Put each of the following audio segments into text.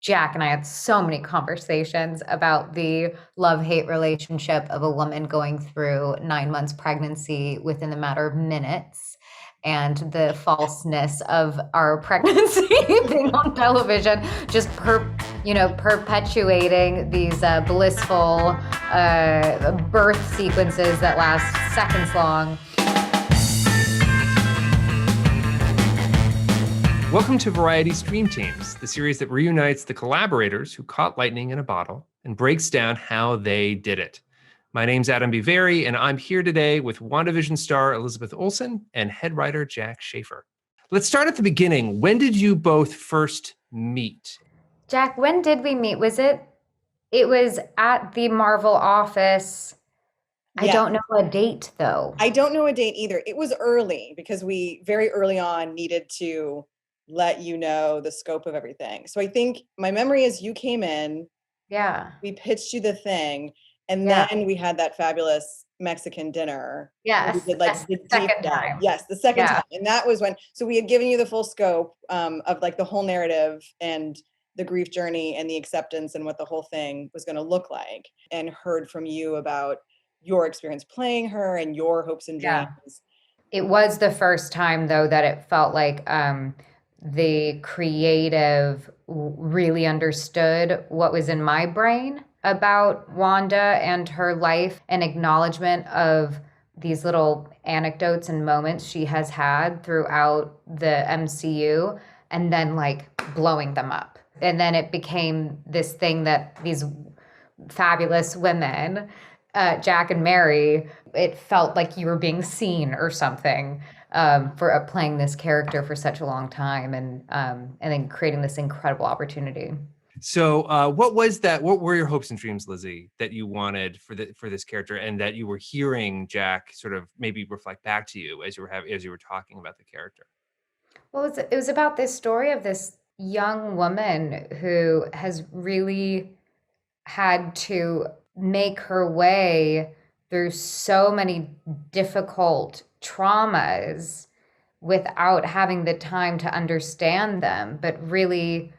Jack and I had so many conversations about the love-hate relationship of a woman going through 9 months pregnancy within the matter of minutes, and the falseness of our pregnancy being on television, just perpetuating these blissful birth sequences that last seconds long. Welcome to Variety Stream Teams, the series that reunites the collaborators who caught lightning in a bottle and breaks down how they did it. My name's Adam Biveri, and I'm here today with WandaVision star Elizabeth Olsen and head writer Jac Schaeffer. Let's start at the beginning. When did you both first meet? Jack, when did we meet? It was at the Marvel office. I don't know a date, though. I don't know a date either. It was early because we very early on needed to let you know the scope of everything. So I think my memory is you came in. Yeah. We pitched you the thing, and then we had that fabulous Mexican dinner. Yes. We did like the second time. Yes, the second time. And that was when, so we had given you the full scope of like the whole narrative and the grief journey and the acceptance and what the whole thing was going to look like, and heard from you about your experience playing her and your hopes and dreams. It was the first time, though, that it felt like the creative really understood what was in my brain about Wanda and her life, and acknowledgement of these little anecdotes and moments she has had throughout the MCU, and then like blowing them up. And then it became this thing that these fabulous women, Jack and Mary, it felt like you were being seen or something for playing this character for such a long time, and then creating this incredible opportunity. So what was that? What were your hopes and dreams, Lizzie, that you wanted for this character, and that you were hearing Jack sort of maybe reflect back to you as you were talking about the character? Well, it was about this story of this young woman who has really had to make her way through so many difficult traumas without having the time to understand them, but really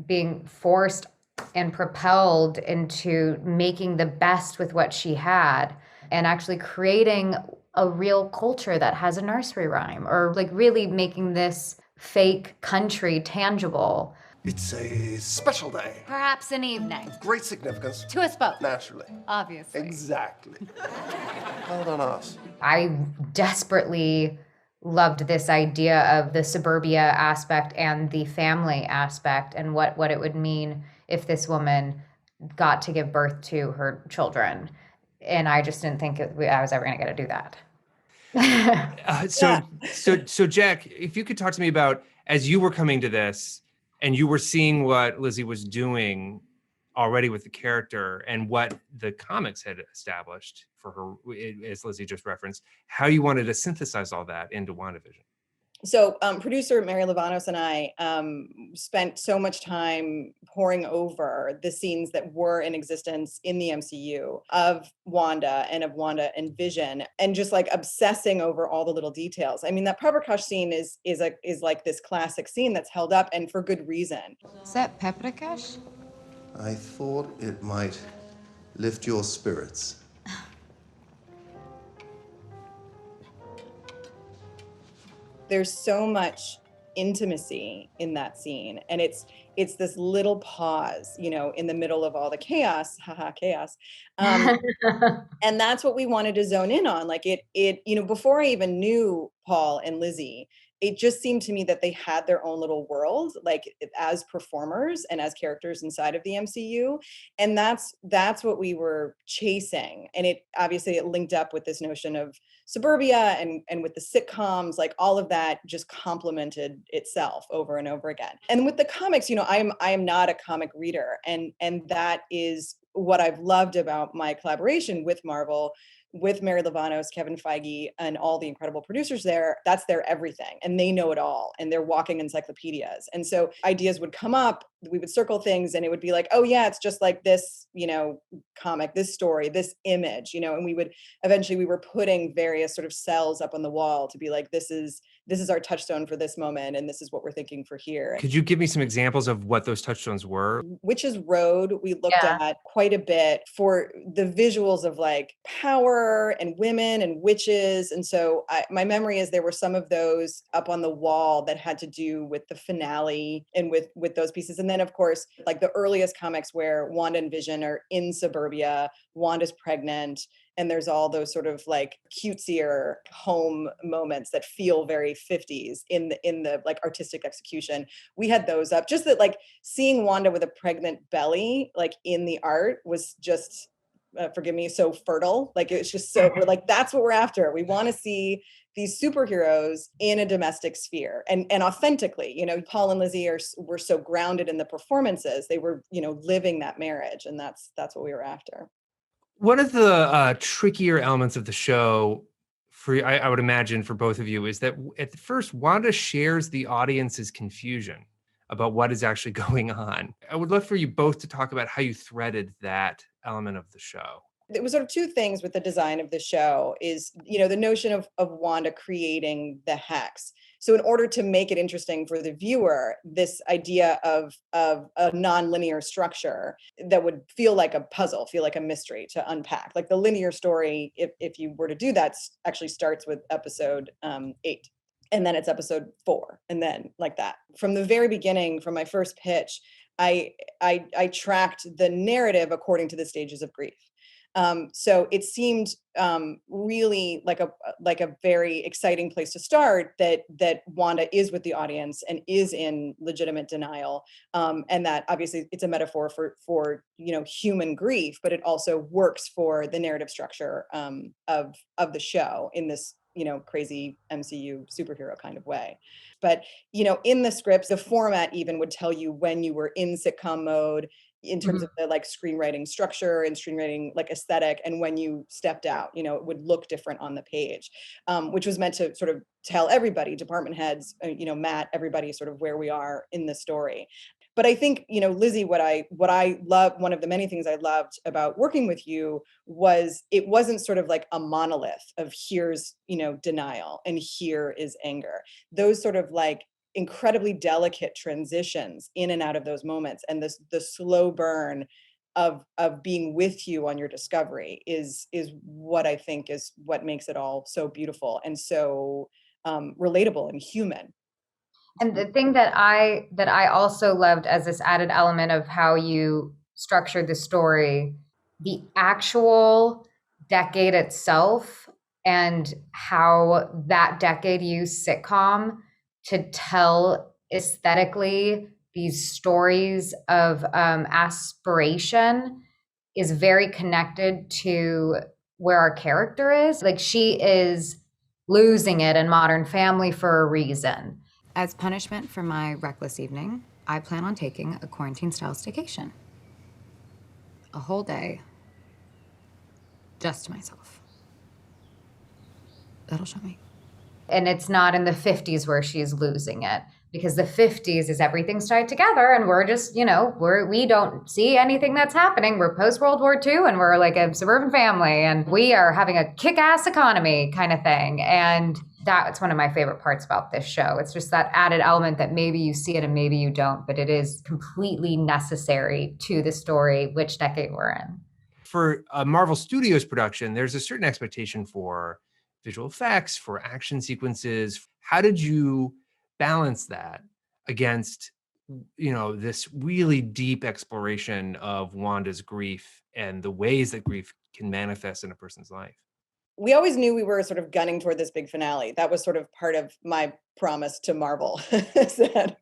being forced and propelled into making the best with what she had, and actually creating a real culture that has a nursery rhyme, or like really making this fake country tangible. It's a special day. Perhaps an evening. Great significance. To us both. Naturally. Obviously. Exactly. Well done us. I desperately loved this idea of the suburbia aspect and the family aspect, and what it would mean if this woman got to give birth to her children. And I just didn't think I was ever going to get to do that. So Jack, if you could talk to me about, as you were coming to this and you were seeing what Lizzie was doing already with the character and what the comics had established for her, as Lizzie just referenced, how you wanted to synthesize all that into WandaVision. So producer Mary Livanos and I spent so much time poring over the scenes that were in existence in the MCU of Wanda and Vision, and just like obsessing over all the little details. I mean, that paprikash scene is like this classic scene that's held up, and for good reason. Is that paprikash? I thought it might lift your spirits. There's so much intimacy in that scene, and it's this little pause, in the middle of all the chaos, chaos. And that's what we wanted to zone in on. Like it, before I even knew Paul and Lizzie, it just seemed to me that they had their own little world, like as performers and as characters inside of the MCU. And that's what we were chasing. And it obviously it linked up with this notion of suburbia and with the sitcoms, like all of that just complemented itself over and over again. And with the comics, I am not a comic reader. And that is what I've loved about my collaboration with Marvel, with Mary Livanos, Kevin Feige, and all the incredible producers there. That's their everything, and they know it all, and they're walking encyclopedias. And so ideas would come up, we would circle things, and it would be like, oh yeah, it's just like this, comic, this story, this image, and we were putting various sort of cells up on the wall to be like, this is this is our touchstone for this moment, and this is what we're thinking for here. Could you give me some examples of what those touchstones were? Witch's Road, we looked Yeah. at quite a bit for the visuals of like power and women and witches. And so my memory is there were some of those up on the wall that had to do with the finale and with those pieces. And then of course, like the earliest comics where Wanda and Vision are in suburbia, Wanda's pregnant, and there's all those sort of like cutesier home moments that feel very 50s in the like artistic execution. We had those up. Just that like seeing Wanda with a pregnant belly like in the art was just forgive me, so fertile. Like it's just so we're like, that's what we're after. We want to see these superheroes in a domestic sphere and authentically. You know, Paul and Lizzie were so grounded in the performances. They were, you know, living that marriage, and that's what we were after. One of the trickier elements of the show, I would imagine for both of you, is that at first Wanda shares the audience's confusion about what is actually going on. I would love for you both to talk about how you threaded that element of the show. There was sort of two things with the design of the show is, you know, the notion of Wanda creating the hex. So in order to make it interesting for the viewer, this idea of a nonlinear structure that would feel like a puzzle, feel like a mystery to unpack. Like the linear story, if you were to do that, actually starts with episode 8. And then it's episode 4. And then like that. From the very beginning, from my first pitch, I tracked the narrative according to the stages of grief. So it seemed really like a very exciting place to start, that Wanda is with the audience and is in legitimate denial, and that obviously it's a metaphor for you know, human grief, but it also works for the narrative structure of the show in this, you know, crazy MCU superhero kind of way. But you know, in the scripts, the format even would tell you when you were in sitcom mode in terms of the like screenwriting structure and screenwriting like aesthetic, and when you stepped out, you know, it would look different on the page, which was meant to sort of tell everybody, department heads, you know, Matt, everybody, sort of where we are in the story. But I think, you know, Lizzie, what I love, one of the many things I loved about working with you was it wasn't sort of like a monolith of here's, you know, denial and here is anger. Those sort of like incredibly delicate transitions in and out of those moments, and the slow burn of being with you on your discovery is what I think is what makes it all so beautiful and so relatable and human. And the thing that I also loved as this added element of how you structured the story, the actual decade itself and how that decade used sitcom to tell aesthetically these stories of aspiration is very connected to where our character is. Like she is losing it in Modern Family for a reason. As punishment for my reckless evening, I plan on taking a quarantine-style staycation. A whole day, just to myself. That'll show me. And it's not in the 50s where she's losing it, because the 50s is everything's tied together and we're just, you know, we don't see anything that's happening. We're post World War II and we're like a suburban family and we are having a kick-ass economy kind of thing. And that's one of my favorite parts about this show. It's just that added element that maybe you see it and maybe you don't, but it is completely necessary to the story, which decade we're in. For a Marvel Studios production, there's a certain expectation for visual effects, for action sequences. How did you balance that against, you know, this really deep exploration of Wanda's grief and the ways that grief can manifest in a person's life? We always knew we were sort of gunning toward this big finale. That was sort of part of my promise to Marvel, is that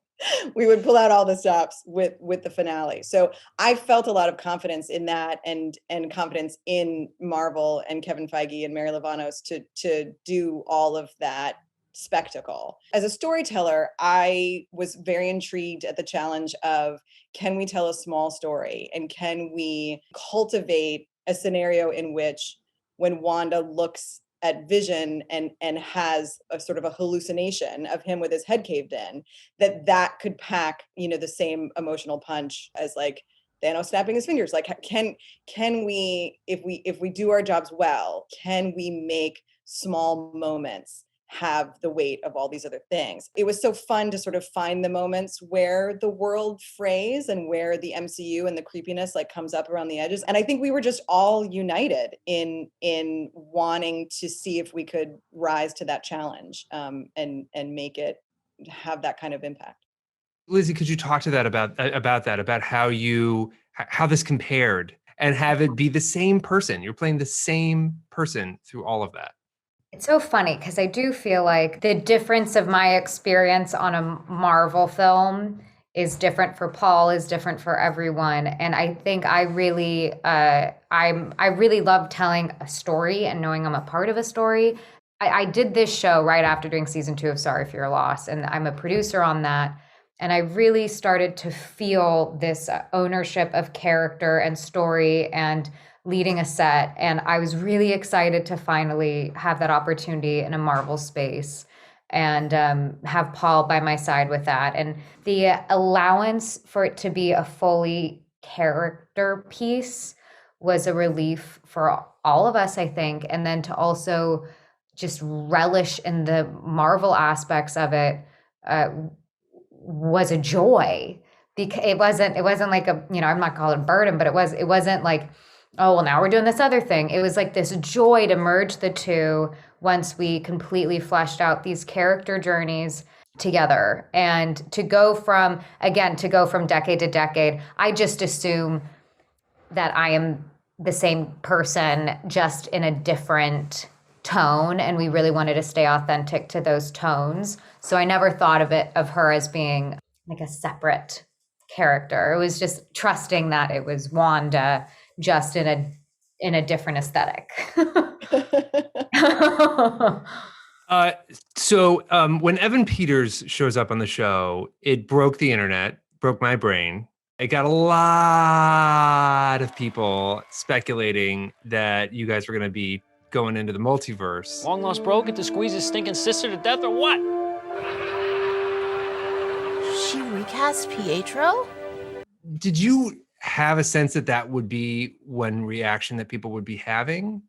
we would pull out all the stops with the finale. So I felt a lot of confidence in that, and confidence in Marvel and Kevin Feige and Mary Lavanos to do all of that spectacle. As a storyteller, I was very intrigued at the challenge of, can we tell a small story, and can we cultivate a scenario in which when Wanda looks at Vision and has a sort of a hallucination of him with his head caved in, that could pack, you know, the same emotional punch as like Thanos snapping his fingers. Like, can we, if we do our jobs well, can we make small moments have the weight of all these other things. It was so fun to sort of find the moments where the world frays and where the MCU and the creepiness like comes up around the edges. And I think we were just all united in wanting to see if we could rise to that challenge, and make it have that kind of impact. Lizzie, could you talk to that about how this compared and have it be the same person? You're playing the same person through all of that. It's so funny because I do feel like the difference of my experience on a Marvel film is different for Paul, is different for everyone. And I think I really love telling a story and knowing I'm a part of a story. I did this show right after doing season 2 of Sorry for Your Loss, and I'm a producer on that. And I really started to feel this ownership of character and story and leading a set. And I was really excited to finally have that opportunity in a Marvel space and have Paul by my side with that. And the allowance for it to be a fully character piece was a relief for all of us, I think. And then to also just relish in the Marvel aspects of it was a joy. Because it wasn't like a, I'm not calling it a burden, but it wasn't like, oh, well, now we're doing this other thing. It was like this joy to merge the two once we completely fleshed out these character journeys together. And to go from decade to decade, I just assume that I am the same person, just in a different tone. And we really wanted to stay authentic to those tones. So I never thought of her as being like a separate character. It was just trusting that it was Wanda, just in a different aesthetic. So when Evan Peters shows up on the show, it broke the internet, broke my brain. It got a lot of people speculating that you guys were going to be going into the multiverse. Long lost bro get to squeeze his stinking sister to death or what? She recast Pietro? Did you have a sense that would be one reaction that people would be having?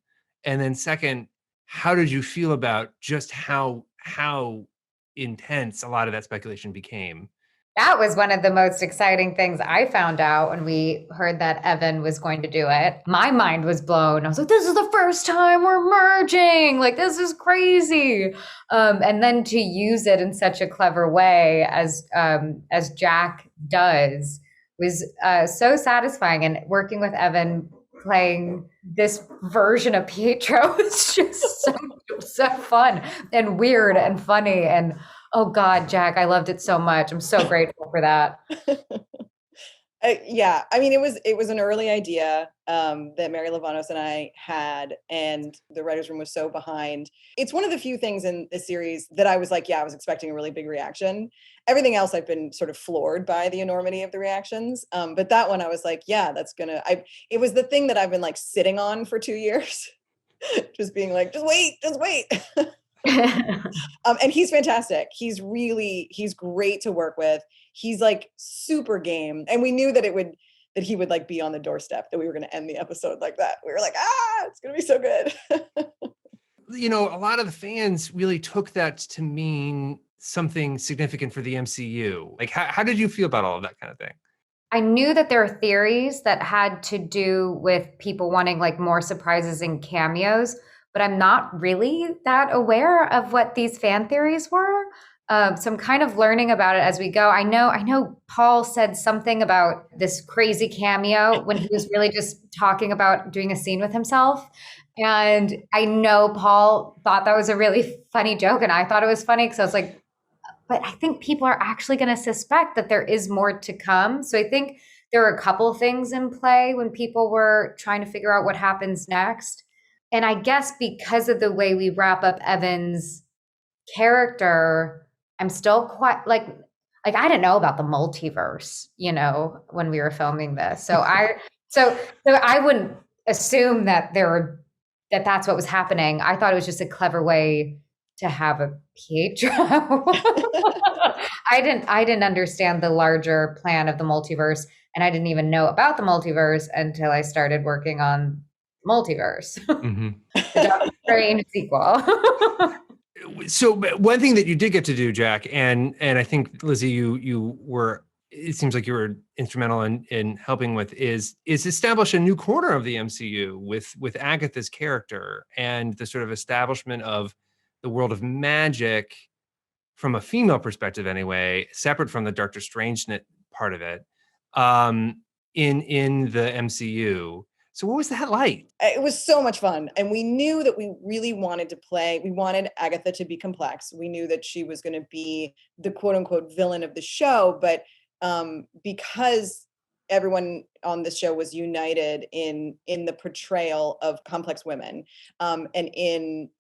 And then second, how did you feel about just how intense a lot of that speculation became? That was one of the most exciting things I found out when we heard that Evan was going to do it. My mind was blown. I was like, this is the first time we're merging. Like, this is crazy. And then to use it in such a clever way as Jac does was so satisfying. And working with Evan playing this version of Pietro was just so fun and weird and funny. And oh God, Jac, I loved it so much. I'm so grateful for that. Yeah, I mean, it was an early idea that Mary Lavanos and I had, and the writers' room was so behind. It's one of the few things in the series that I was like, yeah, I was expecting a really big reaction. Everything else I've been sort of floored by the enormity of the reactions. But that one I was like, yeah, it was the thing that I've been like sitting on for 2 years, just being like, just wait. And he's fantastic. He's great to work with. He's like super game. And we knew that he would like be on the doorstep, that we were going to end the episode like that. We were like, it's going to be so good. A lot of the fans really took that to mean something significant for the MCU. Like, how did you feel about all of that kind of thing? I knew that there were theories that had to do with people wanting like more surprises and cameos, but I'm not really that aware of what these fan theories were. So I'm kind of learning about it as we go. I know Paul said something about this crazy cameo when he was really just talking about doing a scene with himself. And I know Paul thought that was a really funny joke. And I thought it was funny because I was like, but I think people are actually going to suspect that there is more to come. So I think there were a couple things in play when people were trying to figure out what happens next. And I guess because of the way we wrap up Evan's character, I'm still quite like I didn't know about the multiverse, when we were filming this. So I wouldn't assume that that's what was happening. I thought it was just a clever way to have a Pietro. I didn't understand the larger plan of the multiverse, and I didn't even know about the multiverse until I started working on Multiverse. Mm-hmm. The Doctor Strange sequel. So one thing that you did get to do, Jack, and I think Lizzie, you were. It seems like you were instrumental in helping with is establish a new corner of the MCU with Agatha's character and the sort of establishment of the world of magic from a female perspective, anyway, separate from the Doctor Strange part of it, in the MCU. So what was that like? It was so much fun. And we knew that we really wanted to play. We wanted Agatha to be complex. We knew that she was going to be the quote unquote villain of the show. But because everyone on the show was united in the portrayal of complex women, and in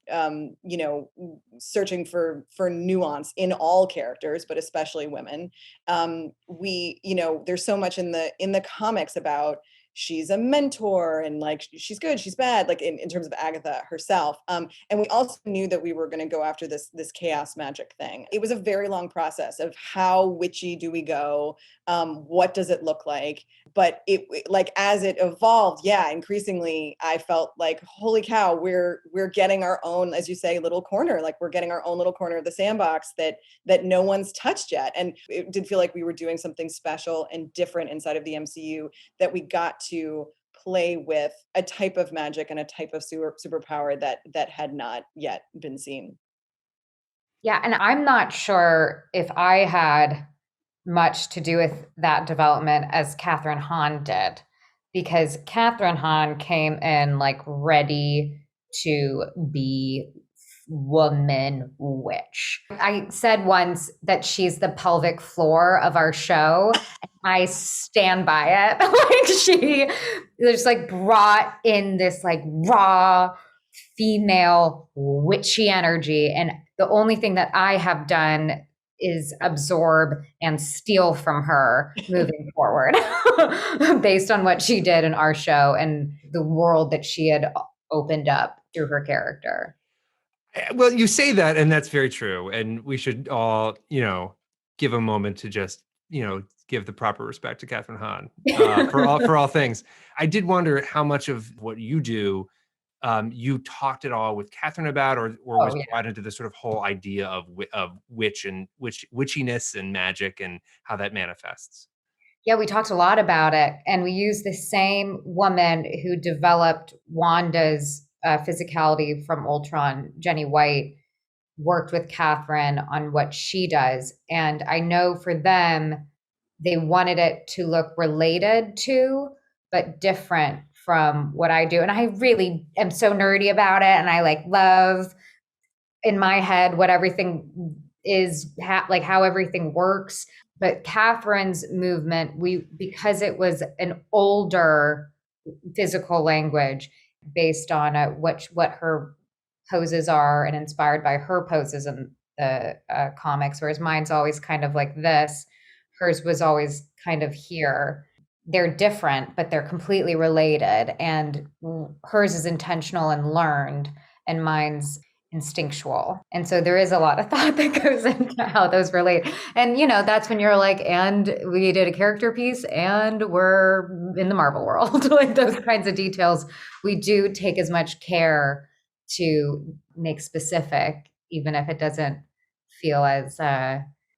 searching for nuance in all characters, but especially women, there's so much in the comics about she's a mentor and like she's good, she's bad, like in terms of Agatha herself. And we also knew that we were going to go after this chaos magic thing. It was a very long process of how witchy do we go, what does it look like, but it like as it evolved, increasingly I felt like, holy cow, we're getting our own, as you say, little corner. Like we're getting our own little corner of the sandbox that no one's touched yet. And it did feel like we were doing something special and different inside of the MCU, that we got to play with a type of magic and a type of superpower that had not yet been seen. Yeah, and I'm not sure if I had much to do with that development as Catherine Hahn did, because Catherine Hahn came in like ready to be woman witch. I said once that she's the pelvic floor of our show. And I stand by it. Like she just like brought in this like raw female witchy energy. And the only thing that I have done is absorb and steal from her moving forward based on what she did in our show and the world that she had opened up through her character. Well, you say that, and that's very true. And we should all, give a moment to just, give the proper respect to Catherine Hahn for all things. I did wonder how much of what you do, you talked at all with Catherine about, or was brought into the sort of whole idea of witch and witchiness and magic and how that manifests. Yeah, we talked a lot about it, and we used the same woman who developed Wanda's physicality from Ultron, Jenny White, worked with Catherine on what she does. And I know for them, they wanted it to look related to, but different from what I do. And I really am so nerdy about it. And I like love in my head what everything is, like how everything works. But Catherine's movement, because it was an older physical language based on what her poses are and inspired by her poses in the comics, whereas mine's always kind of like this. Hers was always kind of here. They're different, but they're completely related. And hers is intentional and learned, and mine's instinctual. And so there is a lot of thought that goes into how those relate. And, that's when you're like, and we did a character piece and we're in the Marvel world. Like those kinds of details, we do take as much care to make specific, even if it doesn't feel as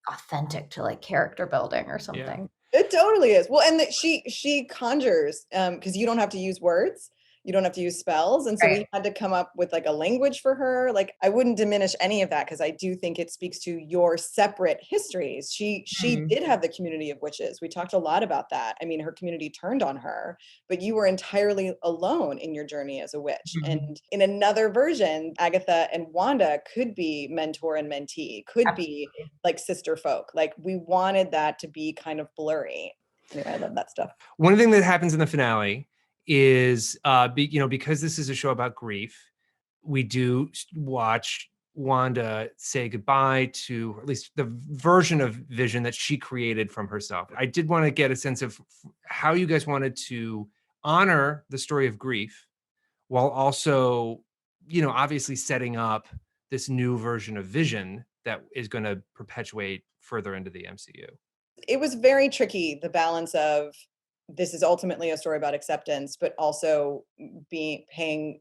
authentic to like character building or something. Yeah. It totally is. Well, and she conjures because you don't have to use words. You don't have to use spells. And so we had to come up with like a language for her. Like I wouldn't diminish any of that because I do think it speaks to your separate histories. She did have the community of witches. We talked a lot about that. I mean, her community turned on her, but you were entirely alone in your journey as a witch. And in another version, Agatha and Wanda could be mentor and mentee, could be like sister folk. Like we wanted that to be kind of blurry. Anyway, I love that stuff. One thing that happens in the finale is because this is a show about grief, we do watch Wanda say goodbye to at least the version of Vision that she created from herself. I did want to get a sense of how you guys wanted to honor the story of grief while also, obviously setting up this new version of Vision that is going to perpetuate further into the MCU. It was very tricky, the balance of this is ultimately a story about acceptance, but also paying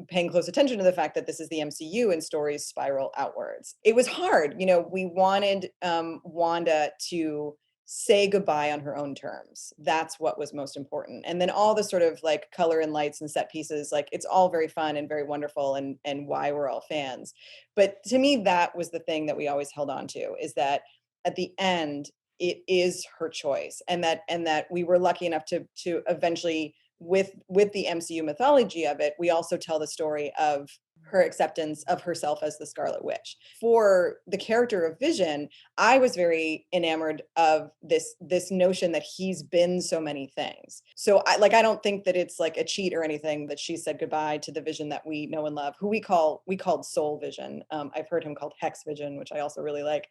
paying close attention to the fact that this is the MCU and stories spiral outwards. It was hard. We wanted Wanda to say goodbye on her own terms. That's what was most important. And then all the sort of like color and lights and set pieces, like it's all very fun and very wonderful and why we're all fans. But to me, that was the thing that we always held on to, is that at the end, it is her choice. And that we were lucky enough to eventually, with the MCU mythology of it, we also tell the story of her acceptance of herself as the Scarlet Witch. For the character of Vision, I was very enamored of this notion that he's been so many things. So I don't think that it's like a cheat or anything that she said goodbye to the Vision that we know and love, who we called Soul Vision. I've heard him called Hex Vision, which I also really like.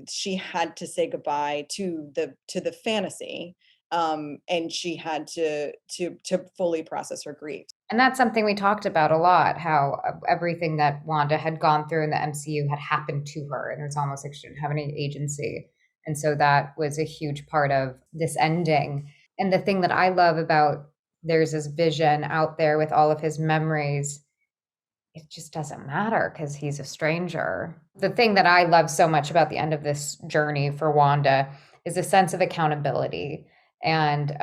She had to say goodbye to the fantasy. And she had to fully process her grief. And that's something we talked about a lot, how everything that Wanda had gone through in the MCU had happened to her, and it was almost like she didn't have any agency. And so that was a huge part of this ending. And the thing that I love about there's this Vision out there with all of his memories, it just doesn't matter because he's a stranger. The thing that I love so much about the end of this journey for Wanda is a sense of accountability. And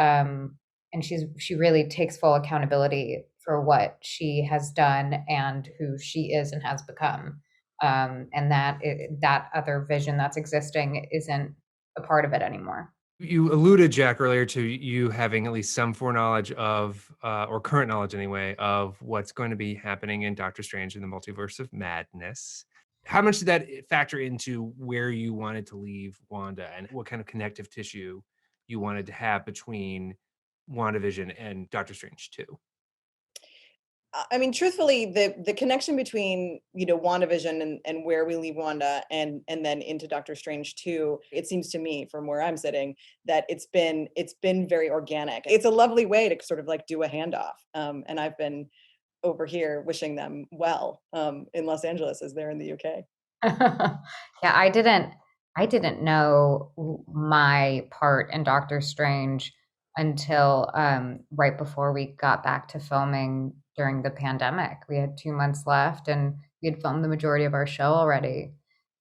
she really takes full accountability for what she has done and who she is and has become. And that other Vision that's existing isn't a part of it anymore. You alluded, Jack, earlier to you having at least some foreknowledge of, or current knowledge anyway, of what's going to be happening in Doctor Strange in the Multiverse of Madness. How much did that factor into where you wanted to leave Wanda and what kind of connective tissue you wanted to have between WandaVision and Doctor Strange 2? I mean, truthfully, the connection between, WandaVision and where we leave Wanda and then into Doctor Strange 2, it seems to me from where I'm sitting that it's been very organic. It's a lovely way to sort of like do a handoff. And I've been over here wishing them well in Los Angeles as they're in the UK. Yeah, I didn't know my part in Doctor Strange until right before we got back to filming during the pandemic. We had 2 months left and we had filmed the majority of our show already.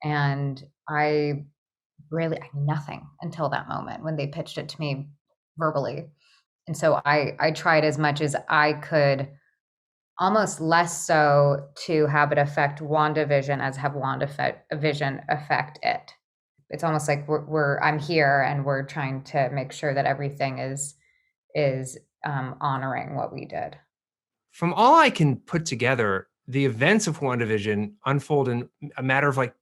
And I knew nothing until that moment when they pitched it to me verbally. And so I tried as much as I could, almost less so to have it affect WandaVision as have WandaVision affect it. It's almost like I'm here and we're trying to make sure that everything is honoring what we did. From all I can put together, the events of WandaVision unfold in a matter of like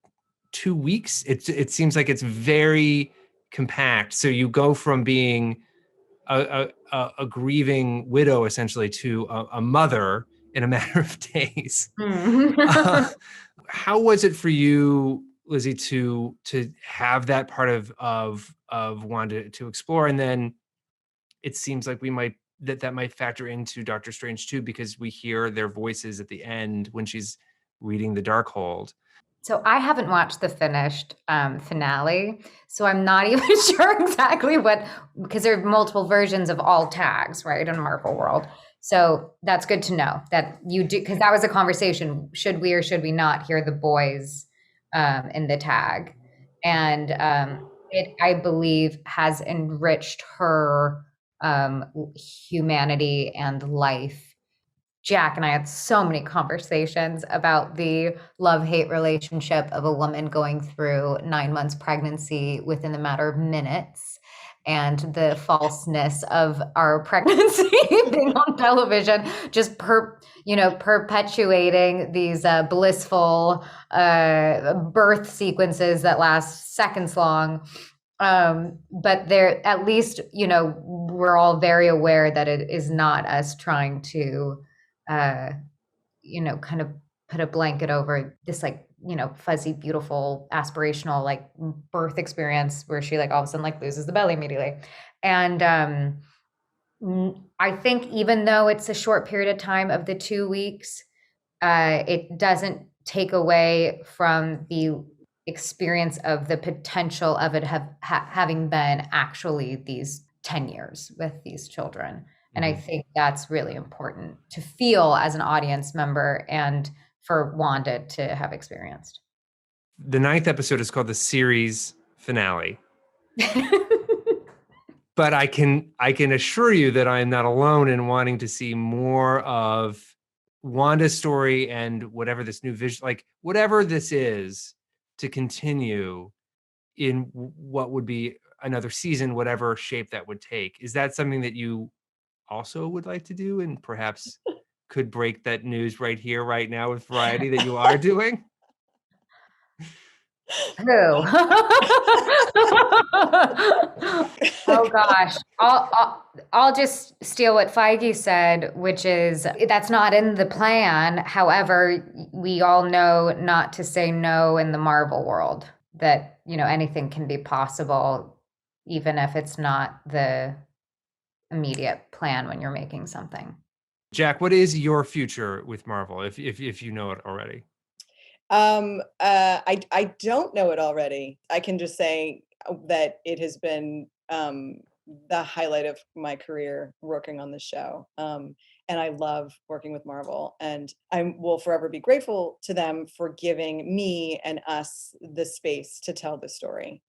2 weeks. It seems like it's very compact. So you go from being a grieving widow essentially to a mother in a matter of days. How was it for you, Lizzie, to have that part of Wanda to explore? And then it seems like that might factor into Doctor Strange too, because we hear their voices at the end when she's reading the Darkhold. So I haven't watched the finished finale, so I'm not even sure exactly because there are multiple versions of all tags, right, in Marvel world. So that's good to know that you do, because that was a conversation. Should we or should we not hear the boys in the tag? And it, I believe, has enriched her humanity and life. Jack and I had so many conversations about the love-hate relationship of a woman going through 9 months pregnancy within a matter of minutes, and the falseness of our pregnancy being on television, just perpetuating these blissful birth sequences that last seconds long. But there, at least, we're all very aware that it is not us trying to kind of put a blanket over this, like, fuzzy, beautiful, aspirational, like, birth experience where she, like, all of a sudden, like, loses the belly immediately. And I think even though it's a short period of time of the 2 weeks, it doesn't take away from the experience of the potential of it having been actually these 10 years with these children. And I think that's really important to feel as an audience member and for Wanda to have experienced. The 9th episode is called the series finale. But I can assure you that I am not alone in wanting to see more of Wanda's story and whatever this new vision, like whatever this is, to continue in what would be another season, whatever shape that would take. Is that something that you also would like to do and perhaps could break that news right here, right now with Variety that you are doing? Who? Oh gosh. I'll just steal what Feige said, which is that's not in the plan. However, we all know not to say no in the Marvel world, that, anything can be possible, even if it's not the immediate plan when you're making something. Jack, what is your future with Marvel, if you know it already? I don't know it already. I can just say that it has been the highlight of my career working on the show. And I love working with Marvel, and I will forever be grateful to them for giving me and us the space to tell the story.